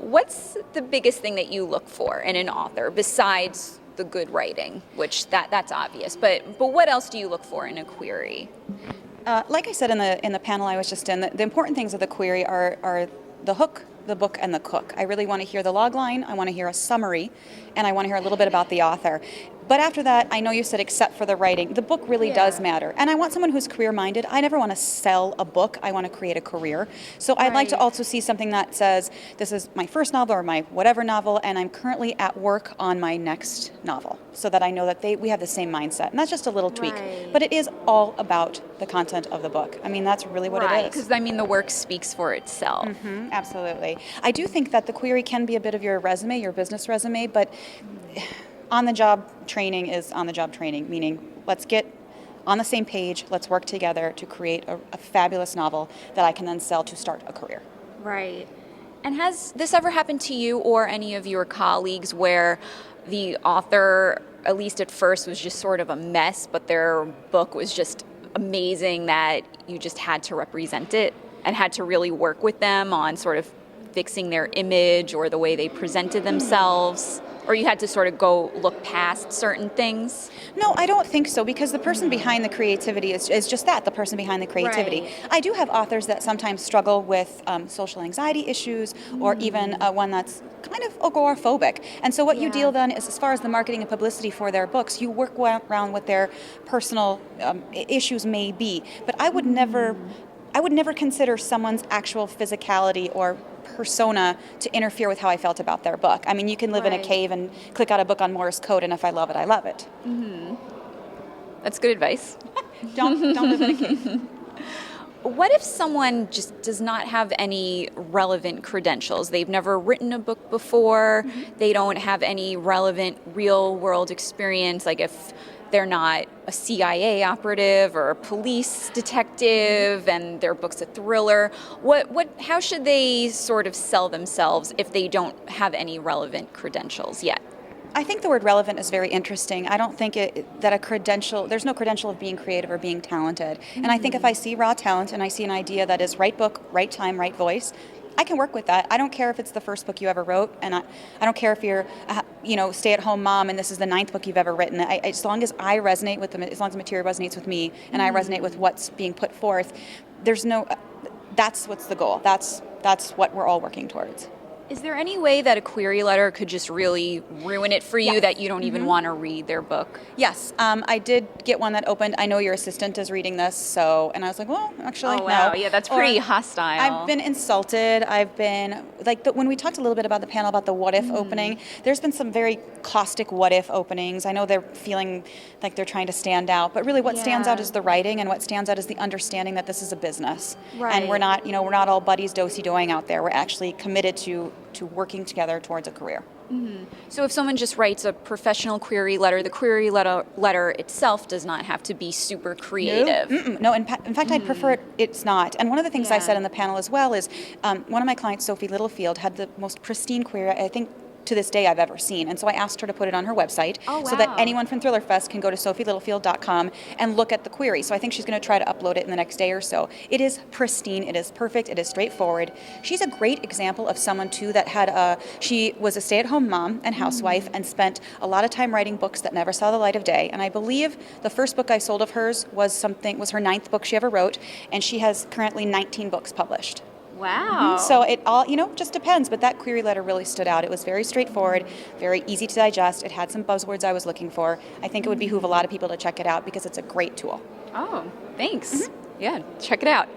What's the biggest thing that you look for in an author besides the good writing, which that's obvious, but what else do you look for in a query? Like I said in the panel I was just in, the important things of the query are the hook, the book, and the cook. I really want to hear the log line, I want to hear a summary, and I want to hear a little bit about the author. But after that, I know you said except for the writing, the book really does matter. And I want someone who's career-minded. I never want to sell a book. I want to create a career. So I'd like to also see something that says, this is my first novel or my whatever novel, and I'm currently at work on my next novel, so that I know that we have the same mindset. And that's just a little tweak. But it is all about the content of the book. I mean, that's really what it is. Because, I mean, the work speaks for itself. Mm-hmm, absolutely. I do think that the query can be a bit of your resume, your business resume, but on-the-job training is on-the-job training, meaning let's get on the same page, let's work together to create a fabulous novel that I can then sell to start a career. Right. And has this ever happened to you or any of your colleagues where the author, at least at first, was just sort of a mess, but their book was just amazing that you just had to represent it and had to really work with them on sort of fixing their image or the way they presented themselves? Or you had to sort of go look past certain things? No, I don't think so, because the person behind the creativity is just that, the person behind the creativity. Right. I do have authors that sometimes struggle with social anxiety issues, or even one that's kind of agoraphobic. And so what you deal then is, as far as the marketing and publicity for their books, you work around what their personal issues may be. But I would never consider someone's actual physicality or persona to interfere with how I felt about their book. I mean, you can live in a cave and click out a book on Morse code, and if I love it, I love it. Mm-hmm. That's good advice. Don't live in a cave. What if someone just does not have any relevant credentials? They've never written a book before. They don't have any relevant real-world experience, like if they're not a CIA operative or a police detective and their book's a thriller. How should they sort of sell themselves if they don't have any relevant credentials yet? I think the word relevant is very interesting. I don't think that a credential, there's no credential of being creative or being talented. And I think if I see raw talent and I see an idea that is right book, right time, right voice, I can work with that. I don't care if it's the first book you ever wrote, and I don't care if you're, stay-at-home mom and this is the 9th book you've ever written. As long as I resonate with them, as long as the material resonates with me, and I resonate with what's being put forth, that's what's the goal. That's what we're all working towards. Is there any way that a query letter could just really ruin it for you, that you don't even want to read their book? Yes, I did get one that opened. I know your assistant is reading this, and I was like, well, actually, oh, wow. no. Yeah, that's pretty hostile. I've been insulted. I've been, when we talked a little bit about the panel about the what if opening, there's been some very caustic what if openings. I know they're feeling like they're trying to stand out, but really what stands out is the writing, and what stands out is the understanding that this is a business. Right. And we're not all buddies do-si-doing out there. We're actually committed to working together towards a career. Mm-hmm. So if someone just writes a professional query letter, the query letter itself does not have to be super creative. No, in fact, I'd prefer it's not. And one of the things I said in the panel as well is one of my clients, Sophie Littlefield, had the most pristine query, I think, to this day I've ever seen. And so I asked her to put it on her website so that anyone from ThrillerFest can go to sophielittlefield.com and look at the query. So I think she's going to try to upload it in the next day or so. It is pristine, it is perfect, it is straightforward. She's a great example of someone too that she was a stay-at-home mom and housewife and spent a lot of time writing books that never saw the light of day. And I believe the first book I sold of hers was her 9th book she ever wrote, and she has currently 19 books published. Wow. So it all, just depends, but that query letter really stood out. It was very straightforward, very easy to digest. It had some buzzwords I was looking for. I think it would behoove a lot of people to check it out because it's a great tool. Oh, thanks. Yeah, check it out.